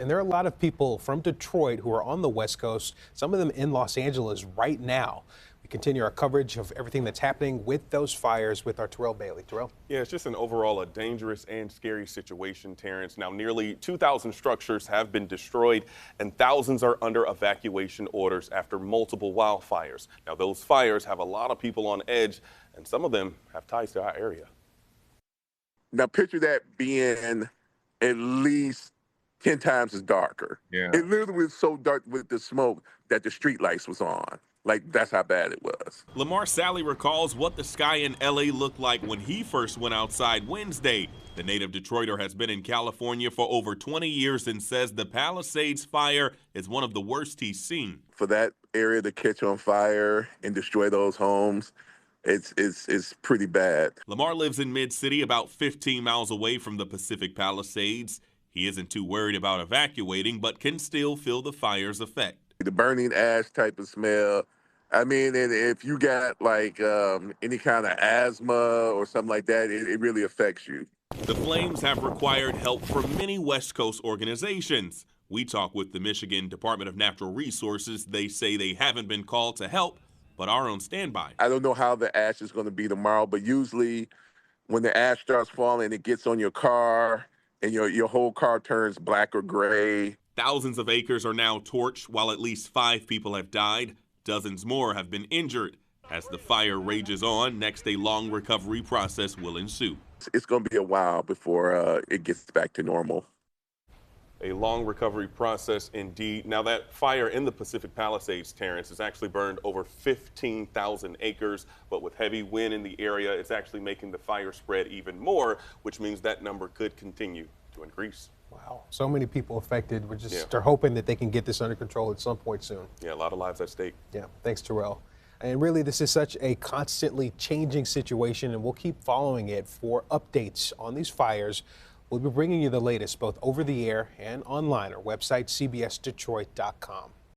And there are a lot of people from Detroit who are on the West Coast, some of them in Los Angeles right now. We continue our coverage of everything that's happening with those fires with our Terrell Bailey. Terrell? Yeah, it's just overall a dangerous and scary situation, Terrence. Now, nearly 2,000 structures have been destroyed and thousands are under evacuation orders after multiple wildfires. Now, those fires have a lot of people on edge and some of them have ties to our area. Now, picture that being at least 10 times as darker. Yeah. It literally was so dark with the smoke that the street lights was on. Like, that's how bad it was. Lamar Sally recalls what the sky in LA looked like when he first went outside Wednesday. The native Detroiter has been in California for over 20 years and says the Palisades fire is one of the worst he's seen. For that area to catch on fire and destroy those homes, it's pretty bad. Lamar lives in Mid-City, about 15 miles away from the Pacific Palisades. He isn't too worried about evacuating, but can still feel the fire's effect. The burning ash type of smell. I mean, and if you got like any kind of asthma or something like that, it really affects you. The flames have required help from many West Coast organizations. We talk with the Michigan Department of Natural Resources. They say they haven't been called to help, but are on standby. I don't know how the ash is going to be tomorrow, but usually when the ash starts falling, it gets on your car and your whole car turns black or gray. Thousands of acres are now torched, while at least 5 people have died. Dozens more have been injured. As the fire rages on, next a long recovery process will ensue. It's going to be a while before it gets back to normal. A long recovery process indeed. Now, that fire in the Pacific Palisades, Terrence, has actually burned over 15,000 acres, but with heavy wind in the area, it's actually making the fire spread even more, which means that number could continue to increase. Wow, so many people affected. We're just are hoping that they can get this under control at some point soon. Yeah, a lot of lives at stake. Yeah, thanks, Terrell. And really, this is such a constantly changing situation, and we'll keep following it for updates on these fires. We'll be bringing you the latest both over the air and online. Our website, cbsdetroit.com.